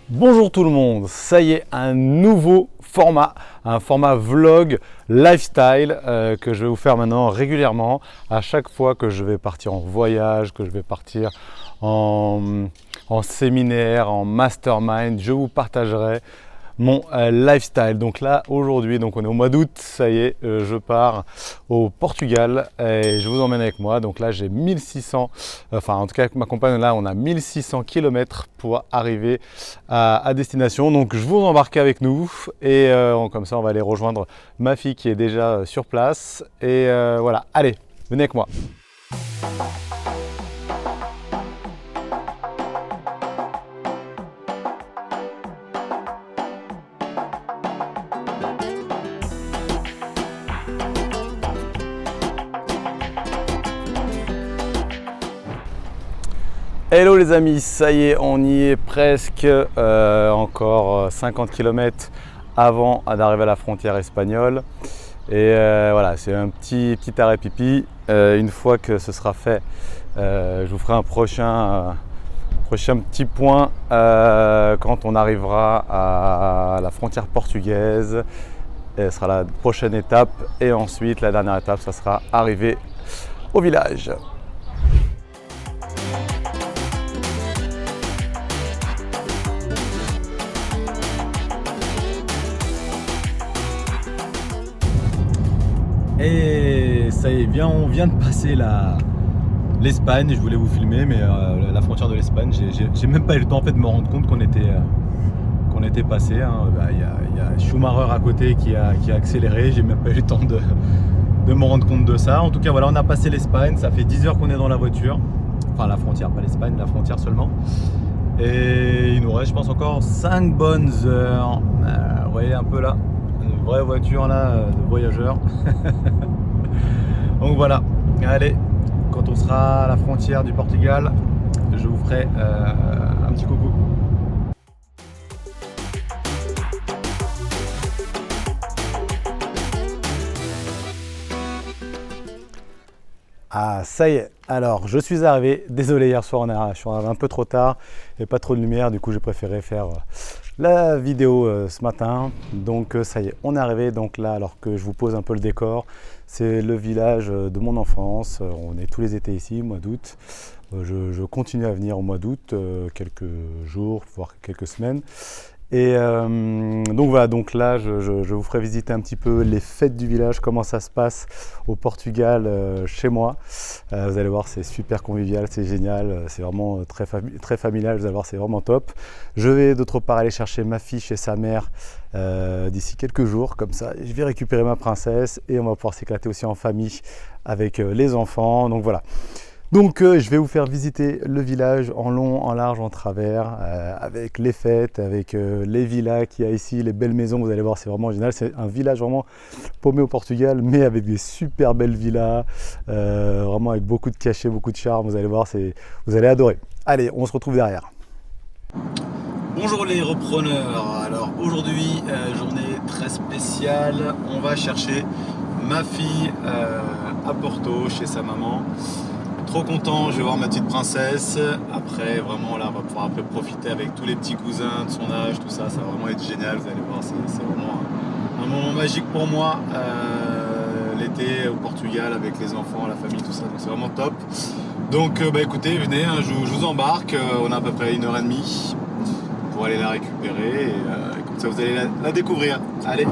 Bonjour tout le monde, ça y est, un nouveau format, un format vlog lifestyle que je vais vous faire maintenant régulièrement à chaque fois que je vais partir en voyage, que je vais partir en séminaire, en mastermind, je vous partagerai mon lifestyle. Donc là aujourd'hui, donc on est au mois d'août, ça y est, je pars au Portugal et je vous emmène avec moi. Donc là j'ai 1600, enfin en tout cas avec ma compagne là on a 1600 km pour arriver à destination. Donc je vous embarque avec nous et comme ça on va aller rejoindre ma fille qui est déjà sur place et voilà, allez, venez avec moi. Hello les amis, ça y est, on y est presque, encore 50 km avant d'arriver à la frontière espagnole. Et voilà, c'est un petit arrêt pipi. Une fois que ce sera fait, je vous ferai un prochain petit point quand on arrivera à la frontière portugaise. Et ce sera la prochaine étape et ensuite la dernière étape, ça sera arriver au village. Et ça y est, bien, on vient de passer l'Espagne. Je voulais vous filmer, mais la frontière de l'Espagne, j'ai même pas eu le temps en fait, de me rendre compte qu'on était passé. Hein. Y a Schumacher à côté qui a accéléré. J'ai même pas eu le temps de me rendre compte de ça. En tout cas, voilà, on a passé l'Espagne. Ça fait 10 heures qu'on est dans la voiture. Enfin, la frontière, pas l'Espagne, la frontière seulement. Et il nous reste, je pense, encore 5 bonnes heures. Vous voyez un peu là. Une vraie voiture là de voyageurs. Donc voilà, allez, quand on sera à la frontière du Portugal, je vous ferai un petit coucou. Ah ça y est, alors je suis arrivé, désolé hier soir je suis arrivé un peu trop tard et pas trop de lumière, du coup j'ai préféré faire la vidéo ce matin. Donc ça y est, on est arrivé, donc là alors que je vous pose un peu le décor, c'est le village de mon enfance, on est tous les étés ici, mois d'août, je continue à venir au mois d'août, quelques jours, voire quelques semaines. Et donc voilà, donc là je vous ferai visiter un petit peu les fêtes du village, comment ça se passe au Portugal chez moi. Vous allez voir, c'est super convivial, c'est génial, c'est vraiment très familial, vous allez voir, c'est vraiment top. Je vais d'autre part aller chercher ma fille chez sa mère d'ici quelques jours, comme ça je vais récupérer ma princesse et on va pouvoir s'éclater aussi en famille avec les enfants, donc voilà. Donc je vais vous faire visiter le village en long, en large, en travers, avec les fêtes, avec les villas qu'il y a ici, les belles maisons, vous allez voir, c'est vraiment génial. C'est un village vraiment paumé au Portugal, mais avec des super belles villas, vraiment avec beaucoup de cachets, beaucoup de charme, vous allez voir, vous allez adorer. Allez, on se retrouve derrière. Bonjour les repreneurs, alors aujourd'hui, journée très spéciale, on va chercher ma fille à Porto, chez sa maman. Trop content, je vais voir ma petite princesse. Après, vraiment, là, on va pouvoir après profiter avec tous les petits cousins de son âge, tout ça. Ça va vraiment être génial. Vous allez voir, c'est vraiment un moment magique pour moi. L'été au Portugal avec les enfants, la famille, tout ça. Donc, c'est vraiment top. Donc, écoutez, venez, hein, je vous embarque. On a à peu près 1h30 pour aller la récupérer. Et comme ça, vous allez la découvrir. Allez!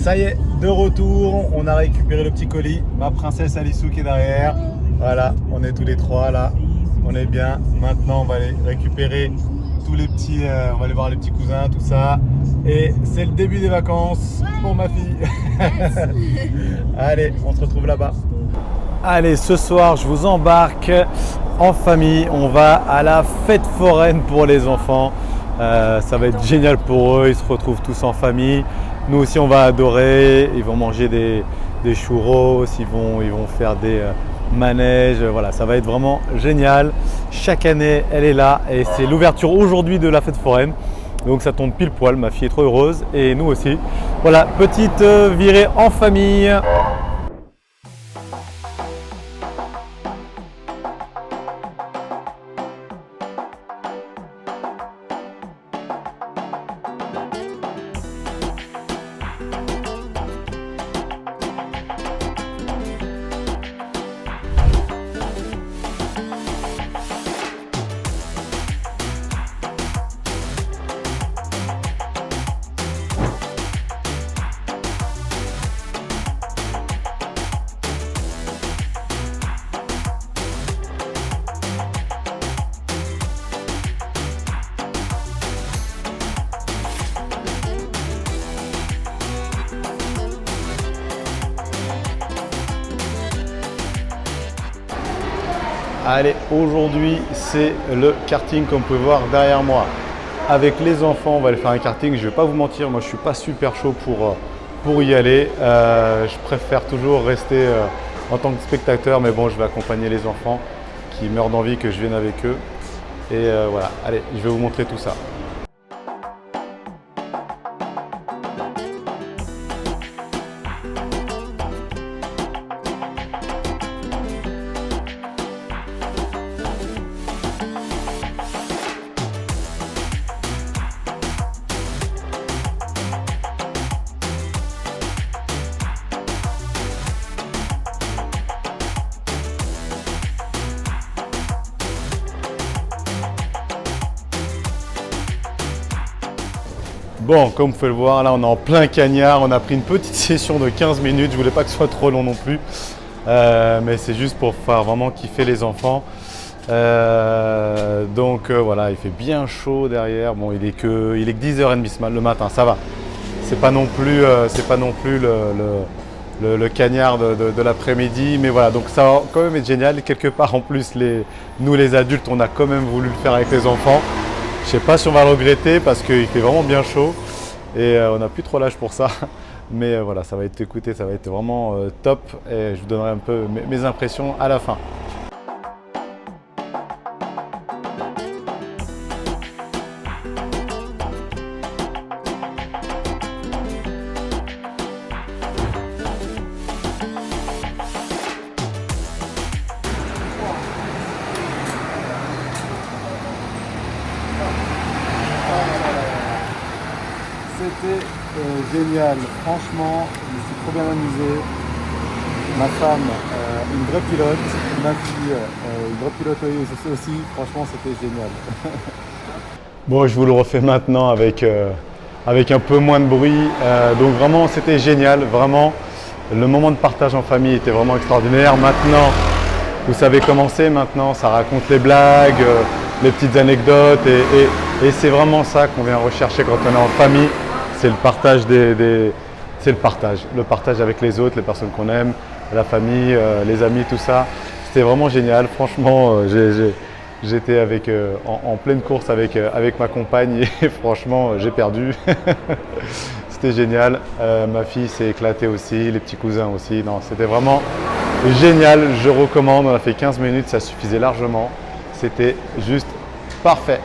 Ça y est, de retour, on a récupéré le petit colis, ma princesse Alissou qui est derrière. Voilà, on est tous les trois là, on est bien. Maintenant, on va aller récupérer tous les petits, on va aller voir les petits cousins, tout ça. Et c'est le début des vacances pour ma fille. Allez, on se retrouve là-bas. Allez, ce soir, je vous embarque en famille. On va à la fête foraine pour les enfants. Ça va être génial pour eux, ils se retrouvent tous en famille. Nous aussi on va adorer, ils vont manger des churros, ils vont faire des manèges, voilà, ça va être vraiment génial. Chaque année elle est là et c'est l'ouverture aujourd'hui de la fête foraine. Donc ça tombe pile poil, ma fille est trop heureuse et nous aussi. Voilà, petite virée en famille. Allez, aujourd'hui c'est le karting comme vous pouvez voir derrière moi. Avec les enfants, on va aller faire un karting. Je ne vais pas vous mentir, moi je ne suis pas super chaud pour y aller. Je préfère toujours rester en tant que spectateur, mais bon, je vais accompagner les enfants qui meurent d'envie que je vienne avec eux. Et voilà, allez, je vais vous montrer tout ça. Bon, comme vous pouvez le voir, là on est en plein cagnard, on a pris une petite session de 15 minutes, je voulais pas que ce soit trop long non plus, mais c'est juste pour faire vraiment kiffer les enfants. Voilà, il fait bien chaud derrière, bon il est que 10h30 le matin, ça va. C'est pas non plus, le cagnard de l'après-midi, mais voilà, donc ça va quand même être génial. Quelque part en plus, nous les adultes, on a quand même voulu le faire avec les enfants. Je sais pas si on va le regretter parce qu'il fait vraiment bien chaud et on n'a plus trop l'âge pour ça. Mais voilà, ça va être vraiment top et je vous donnerai un peu mes impressions à la fin. C'était génial, franchement, je me suis trop bien amusé. Ma femme, une vraie pilote, ma fille, une vraie pilote aussi, franchement c'était génial. Bon, je vous le refais maintenant avec un peu moins de bruit. Donc vraiment c'était génial, vraiment le moment de partage en famille était vraiment extraordinaire. Maintenant, vous savez comment c'est, maintenant ça raconte les blagues, les petites anecdotes et c'est vraiment ça qu'on vient rechercher quand on est en famille. C'est le partage c'est le partage avec les autres, les personnes qu'on aime, la famille, les amis, tout ça. C'était vraiment génial. Franchement, j'étais en pleine course avec ma compagne et franchement, j'ai perdu. C'était génial. Ma fille s'est éclatée aussi, les petits cousins aussi. Non, c'était vraiment génial. Je recommande. On a fait 15 minutes, ça suffisait largement. C'était juste parfait.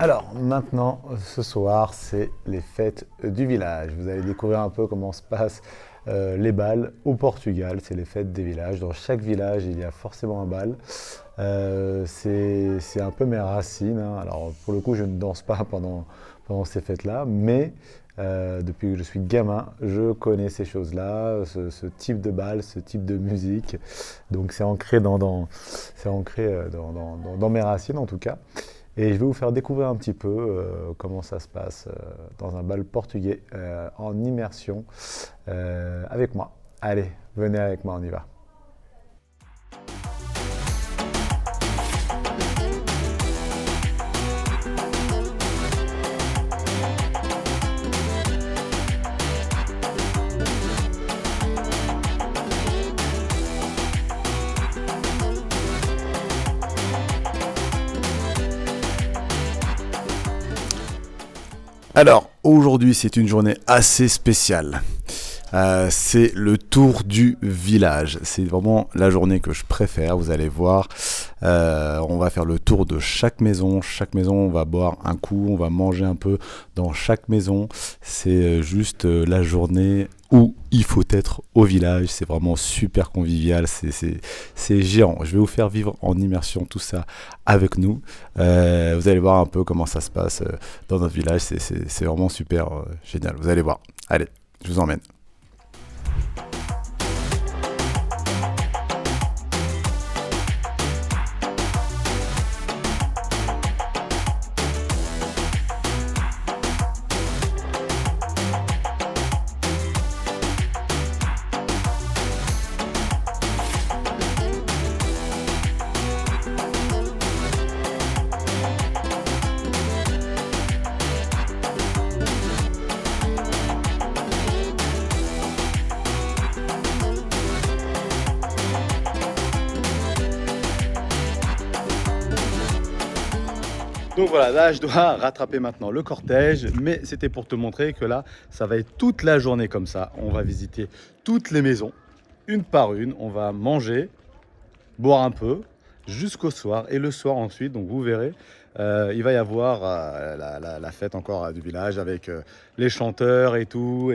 Alors maintenant, ce soir, c'est les fêtes du village. Vous allez découvrir un peu comment se passent les bals au Portugal. C'est les fêtes des villages. Dans chaque village, il y a forcément un bal. C'est un peu mes racines, hein. Alors pour le coup, je ne danse pas pendant ces fêtes-là, mais depuis que je suis gamin, je connais ces choses-là, ce type de bal, ce type de musique. Donc c'est ancré dans mes racines en tout cas. Et je vais vous faire découvrir un petit peu comment ça se passe dans un bal portugais en immersion avec moi. Allez, venez avec moi, on y va. Alors, aujourd'hui, c'est une journée assez spéciale. C'est le tour du village. C'est vraiment la journée que je préfère. Vous allez voir, on va faire le tour de chaque maison. Chaque maison, on va boire un coup, on va manger un peu dans chaque maison. C'est juste la journée où il faut être au village. C'est vraiment super convivial. C'est géant. Je vais vous faire vivre en immersion tout ça avec nous. Vous allez voir un peu comment ça se passe dans notre village. C'est vraiment super génial. Vous allez voir. Allez, je vous emmène. Donc voilà, là je dois rattraper maintenant le cortège, mais c'était pour te montrer que là, ça va être toute la journée comme ça. On va visiter toutes les maisons, une par une, on va manger, boire un peu, jusqu'au soir. Et le soir ensuite, donc vous verrez, il va y avoir la fête encore du village avec les chanteurs et tout.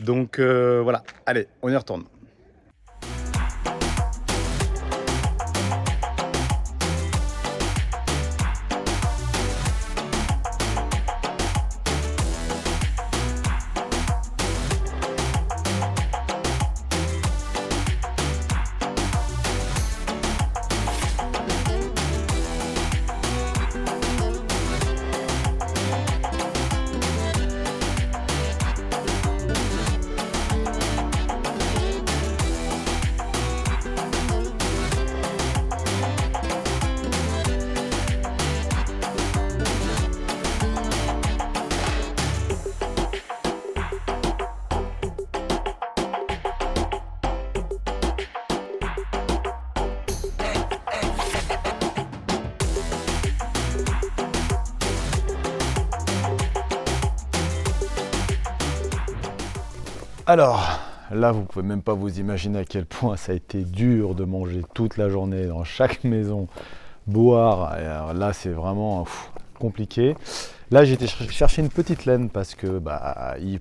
Donc voilà, allez, on y retourne. Alors, là, vous pouvez même pas vous imaginer à quel point ça a été dur de manger toute la journée dans chaque maison, boire. Et alors là, c'est vraiment compliqué. Là, j'ai été chercher une petite laine parce que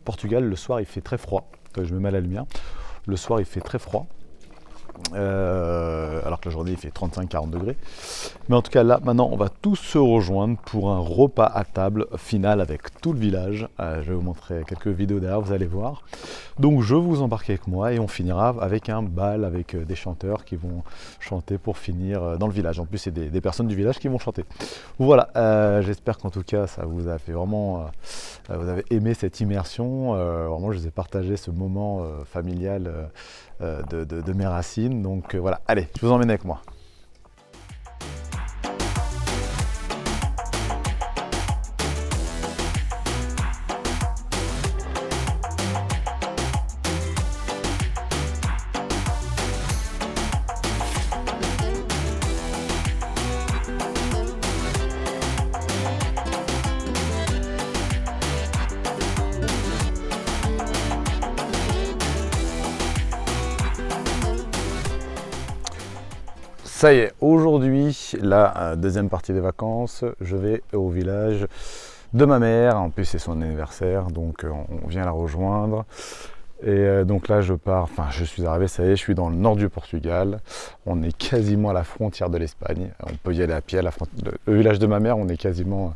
Portugal, le soir, il fait très froid. Je me mets à la lumière. Le soir, il fait très froid. Alors que la journée il fait 35-40 degrés. Mais en tout cas là maintenant on va tous se rejoindre pour un repas à table final avec tout le village. Je vais vous montrer quelques vidéos derrière, vous allez voir. Donc je vous embarque avec moi et on finira avec un bal avec des chanteurs qui vont chanter pour finir dans le village. En plus c'est des personnes du village qui vont chanter. Voilà, j'espère qu'en tout cas ça vous a fait vraiment, vous avez aimé cette immersion. Vraiment je vous ai partagé ce moment familial de mes racines. Donc voilà, allez, je vous emmène avec moi. Ça y est, aujourd'hui, la deuxième partie des vacances, je vais au village de ma mère. En plus, c'est son anniversaire, donc on vient la rejoindre. Et donc là, je suis arrivé, ça y est, je suis dans le nord du Portugal. On est quasiment à la frontière de l'Espagne. On peut y aller à pied. Le village de ma mère, on est quasiment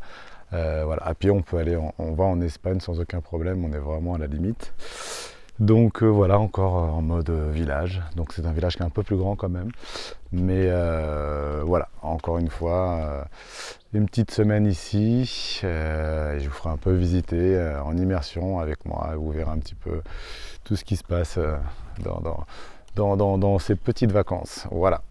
à pied. On peut aller, on va en Espagne sans aucun problème. On est vraiment à la limite. Donc voilà, encore en mode village. Donc c'est un village qui est un peu plus grand quand même. Mais voilà, encore une fois, une petite semaine ici. Et je vous ferai un peu visiter en immersion avec moi. Vous verrez un petit peu tout ce qui se passe dans ces petites vacances. Voilà.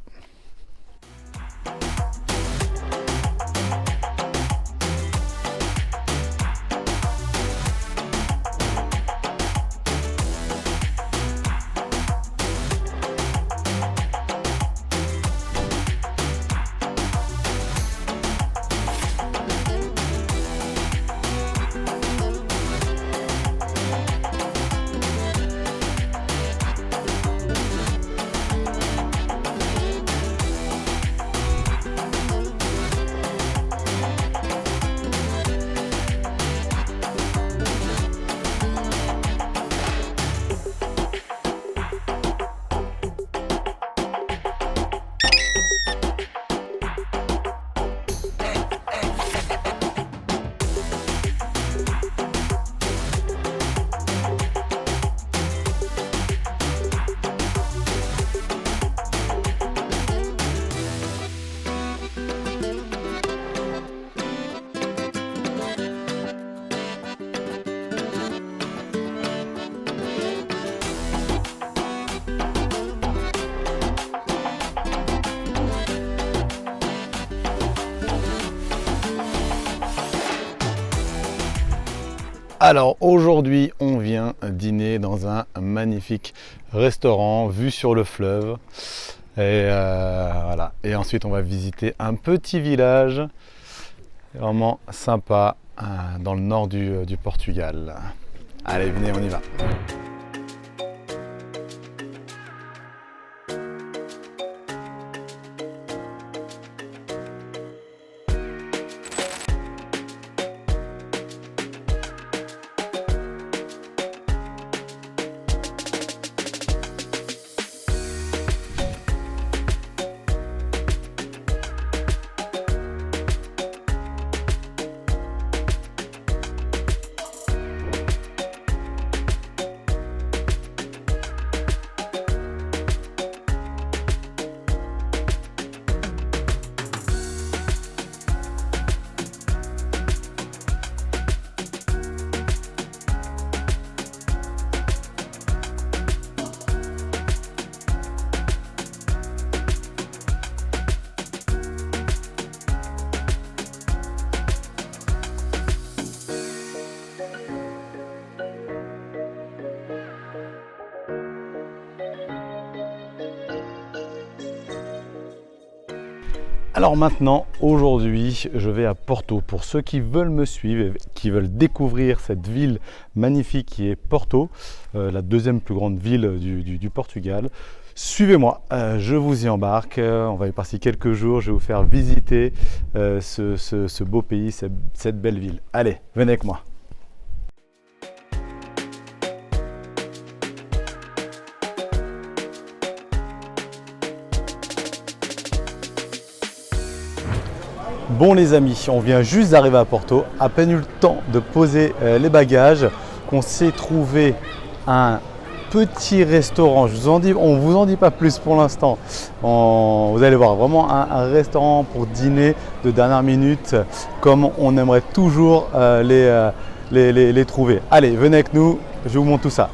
Alors aujourd'hui, on vient dîner dans un magnifique restaurant vue sur le fleuve. Et voilà. Et ensuite, on va visiter un petit village vraiment sympa dans le nord du Portugal. Allez, venez, on y va. Alors maintenant, aujourd'hui, je vais à Porto. Pour ceux qui veulent me suivre et qui veulent découvrir cette ville magnifique qui est Porto, la deuxième plus grande ville du Portugal, suivez-moi, je vous y embarque. On va y passer quelques jours, je vais vous faire visiter ce beau pays, cette belle ville. Allez, venez avec moi. Bon les amis, on vient juste d'arriver à Porto, à peine eu le temps de poser les bagages, qu'on s'est trouvé un petit restaurant. On vous en dit pas plus pour l'instant. Vous allez voir, vraiment un restaurant pour dîner de dernière minute, comme on aimerait toujours les trouver. Allez, venez avec nous, je vous montre tout ça.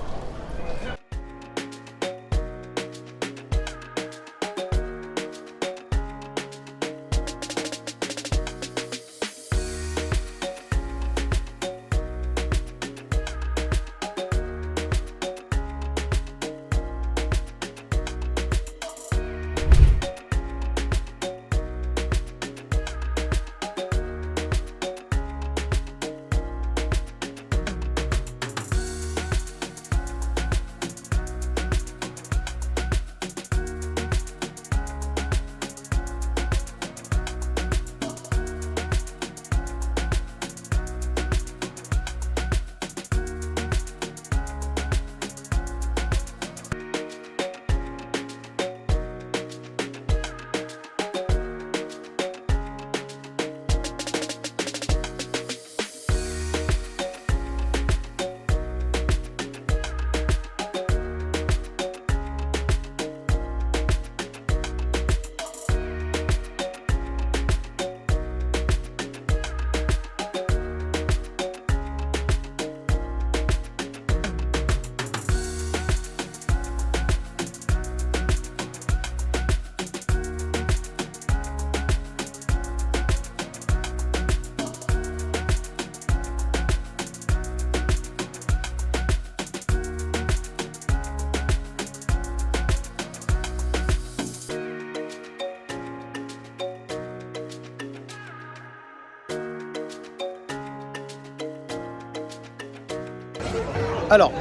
Alors,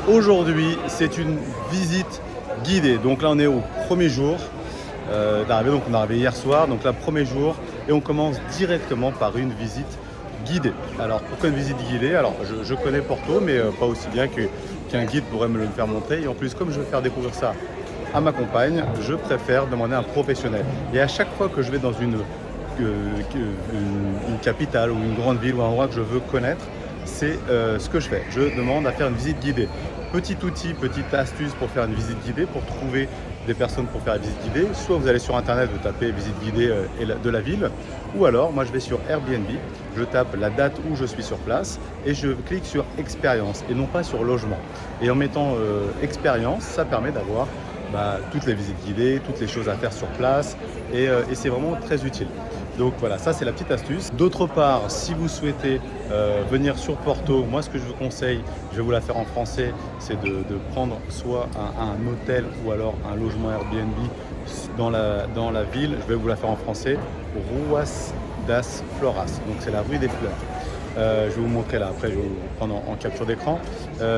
aujourd'hui, c'est une visite guidée. Donc là, on est au premier jour d'arrivée. Donc on est arrivé hier soir. Donc là, premier jour. Et on commence directement par une visite guidée. Alors, pourquoi une visite guidée? Alors, je connais Porto, mais pas aussi bien qu'un guide pourrait me le faire montrer. Et en plus, comme je veux faire découvrir ça à ma compagne, je préfère demander à un professionnel. Et à chaque fois que je vais dans une capitale ou une grande ville ou un endroit que je veux connaître, c'est ce que je fais. Je demande à faire une visite guidée. Petit outil, petite astuce pour faire une visite guidée, pour trouver des personnes pour faire la visite guidée. Soit vous allez sur internet, vous tapez visite guidée de la ville, ou alors moi je vais sur Airbnb, je tape la date où je suis sur place et je clique sur expérience et non pas sur logement. Et en mettant expérience, ça permet d'avoir toutes les visites guidées, toutes les choses à faire sur place et c'est vraiment très utile. Donc voilà, ça c'est la petite astuce. D'autre part, si vous souhaitez venir sur Porto, moi ce que je vous conseille, je vais vous la faire en français, c'est de prendre soit un hôtel ou alors un logement Airbnb dans la ville. Je vais vous la faire en français, Ruas das Floras, donc c'est la rue des Fleurs. Je vais vous montrer là, après je vais vous prendre en capture d'écran.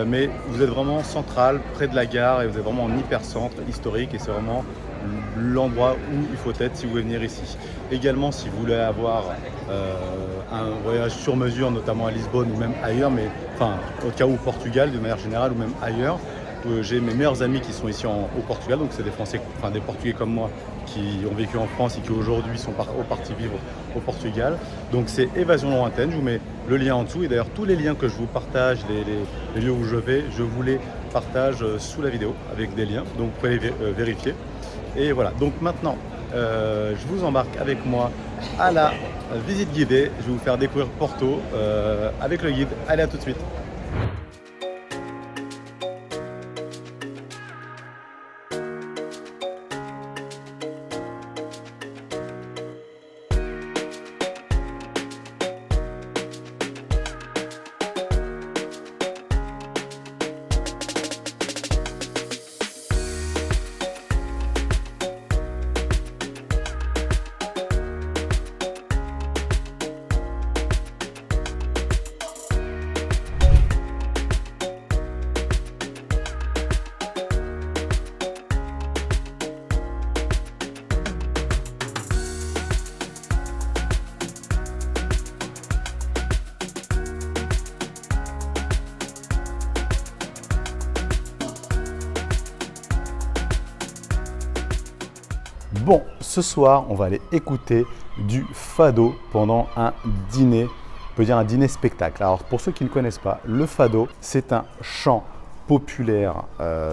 Mais vous êtes vraiment central, près de la gare, et vous êtes vraiment en hyper-centre historique, et c'est vraiment l'endroit où il faut être si vous voulez venir ici. Également, si vous voulez avoir un voyage sur mesure, notamment à Lisbonne ou même ailleurs, mais enfin au cas où au Portugal de manière générale ou même ailleurs, j'ai mes meilleurs amis qui sont ici au Portugal, donc c'est des Français, enfin des Portugais comme moi qui ont vécu en France et qui aujourd'hui sont partis vivre au Portugal. Donc c'est Évasion Lointaine, je vous mets le lien en dessous, et d'ailleurs tous les liens que je vous partage, les lieux où je vais, je vous les partage sous la vidéo avec des liens, donc vous pouvez vérifier. Et voilà, donc maintenant je vous embarque avec moi à la visite guidée. Je vais vous faire découvrir Porto avec le guide. Allez, à tout de suite. Bon, ce soir, on va aller écouter du fado pendant un dîner, on peut dire un dîner spectacle. Alors, pour ceux qui ne connaissent pas, le fado, c'est un chant populaire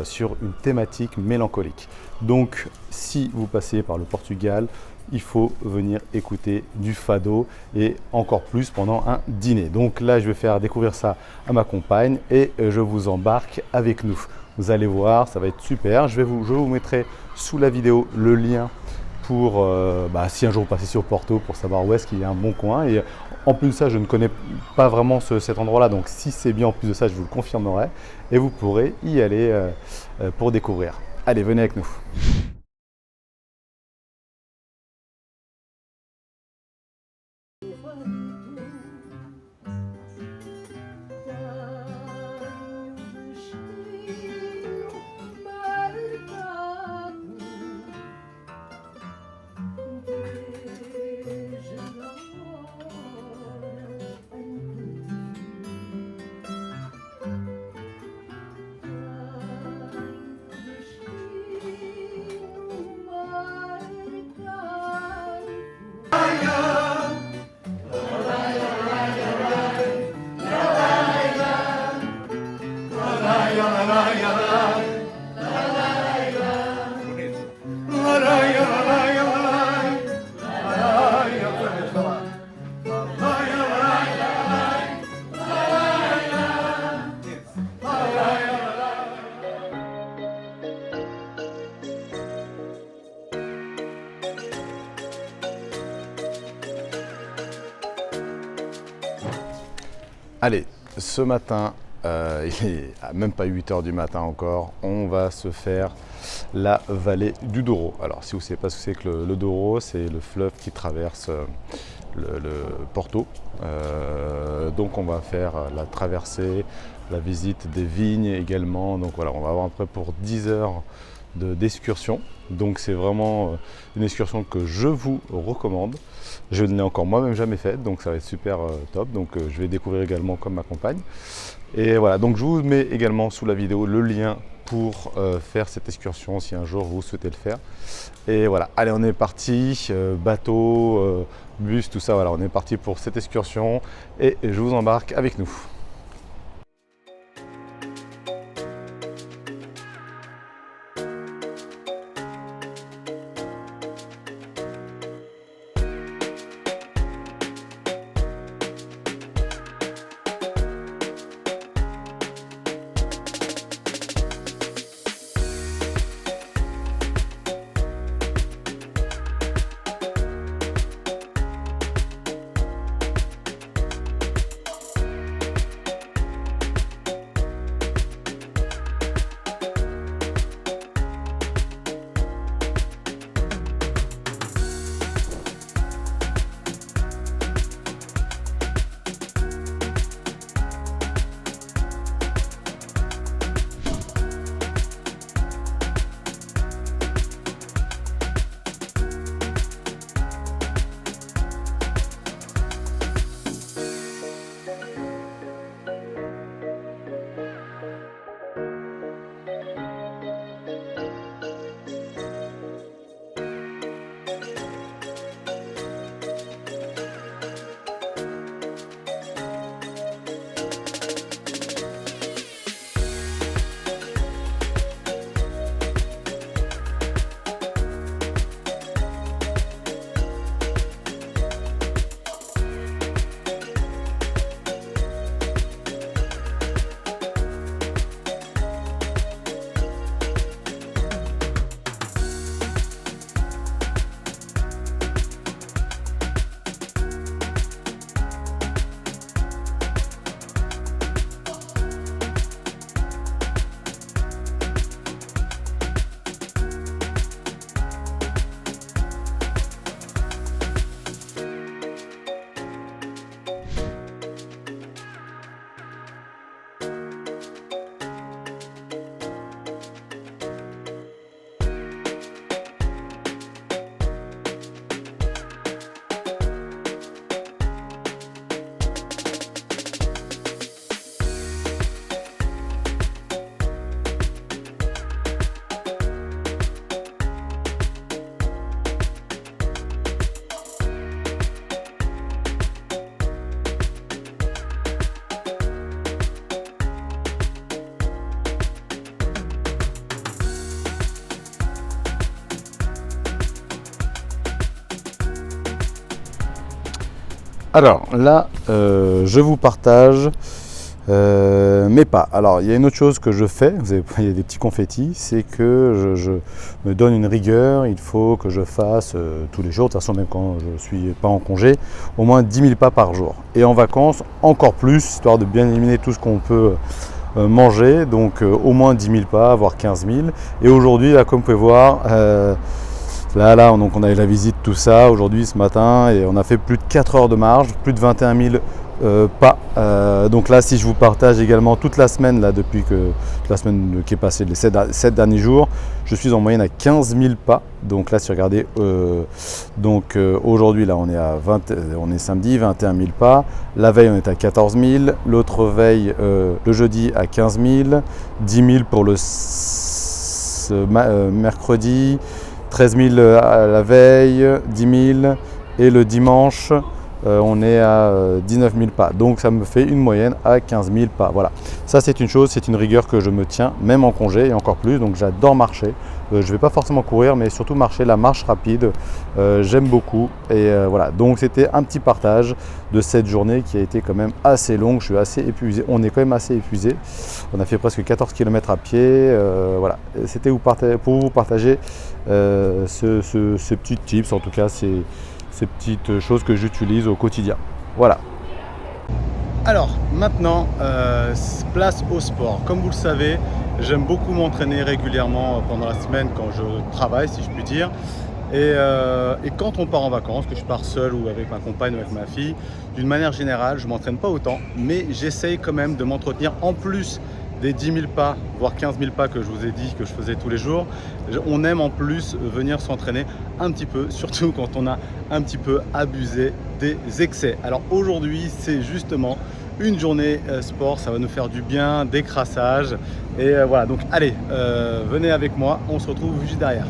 sur une thématique mélancolique. Donc, si vous passez par le Portugal, il faut venir écouter du fado, et encore plus pendant un dîner. Donc là, je vais faire découvrir ça à ma compagne et je vous embarque avec nous. Vous allez voir, ça va être super. Je vous mettrai sous la vidéo le lien pour si un jour vous passez sur Porto, pour savoir où est-ce qu'il y a un bon coin. Et en plus de ça, je ne connais pas vraiment cet endroit-là, donc si c'est bien en plus de ça, je vous le confirmerai et vous pourrez y aller pour découvrir. Allez, venez avec nous. Allez, ce matin, il est même pas 8 h du matin encore, on va se faire la vallée du Douro. Alors, si vous ne savez pas ce que c'est que le Douro, c'est le fleuve qui traverse le Porto. Donc, on va faire la traversée, la visite des vignes également. Donc voilà, on va avoir à peu près pour 10 heures d'excursion. Donc c'est vraiment une excursion que je vous recommande. Je ne l'ai encore moi-même jamais faite, donc ça va être super top. Donc je vais découvrir également comme ma compagne. Et voilà, donc je vous mets également sous la vidéo le lien pour faire cette excursion si un jour vous souhaitez le faire. Et voilà, allez, on est parti, bateau, bus, tout ça, voilà, on est parti pour cette excursion et je vous embarque avec nous. Alors là, je vous partage mes pas. Alors il y a une autre chose que je fais, vous avez, il y a des petits confettis, c'est que je me donne une rigueur, il faut que je fasse tous les jours, de toute façon même quand je ne suis pas en congé, au moins 10 000 pas par jour. Et en vacances, encore plus, histoire de bien éliminer tout ce qu'on peut manger, donc au moins 10 000 pas, voire 15 000. Et aujourd'hui, là, comme vous pouvez voir, Là, donc on a eu la visite, tout ça, aujourd'hui, ce matin, et on a fait plus de 4 heures de marche, plus de 21 000 pas. Donc là, si je vous partage également toute la semaine, là, depuis que la semaine qui est passée, les 7 derniers jours, je suis en moyenne à 15 000 pas. Donc là, si vous regardez, aujourd'hui, là, on est samedi, 21 000 pas. La veille, on est à 14 000. L'autre veille, le jeudi, à 15 000. 10 000 pour le mercredi. 13 000 à la veille, 10 000 et le dimanche on est à 19 000 pas. Donc ça me fait une moyenne à 15 000 pas. Voilà, ça c'est une chose, c'est une rigueur que je me tiens même en congé et encore plus. Donc j'adore marcher. Je ne vais pas forcément courir mais surtout marcher, la marche rapide. J'aime beaucoup et voilà. Donc c'était un petit partage de cette journée qui a été quand même assez longue. Je suis assez épuisé. On est quand même assez épuisé. On a fait presque 14 km à pied. Voilà, c'était pour vous partager ces petits tips, en tout cas ces petites choses que j'utilise au quotidien. Voilà. Alors maintenant, place au sport. Comme vous le savez, j'aime beaucoup m'entraîner régulièrement pendant la semaine quand je travaille, si je puis dire. Et quand on part en vacances, que je pars seul ou avec ma compagne ou avec ma fille, d'une manière générale, je ne m'entraîne pas autant, mais j'essaye quand même de m'entretenir en plus des 10 000 pas, voire 15 000 pas que je vous ai dit que je faisais tous les jours. On aime en plus venir s'entraîner un petit peu, surtout quand on a un petit peu abusé des excès. Alors aujourd'hui, c'est justement une journée sport, ça va nous faire du bien, décrassage. Et voilà, donc allez, venez avec moi, on se retrouve juste derrière.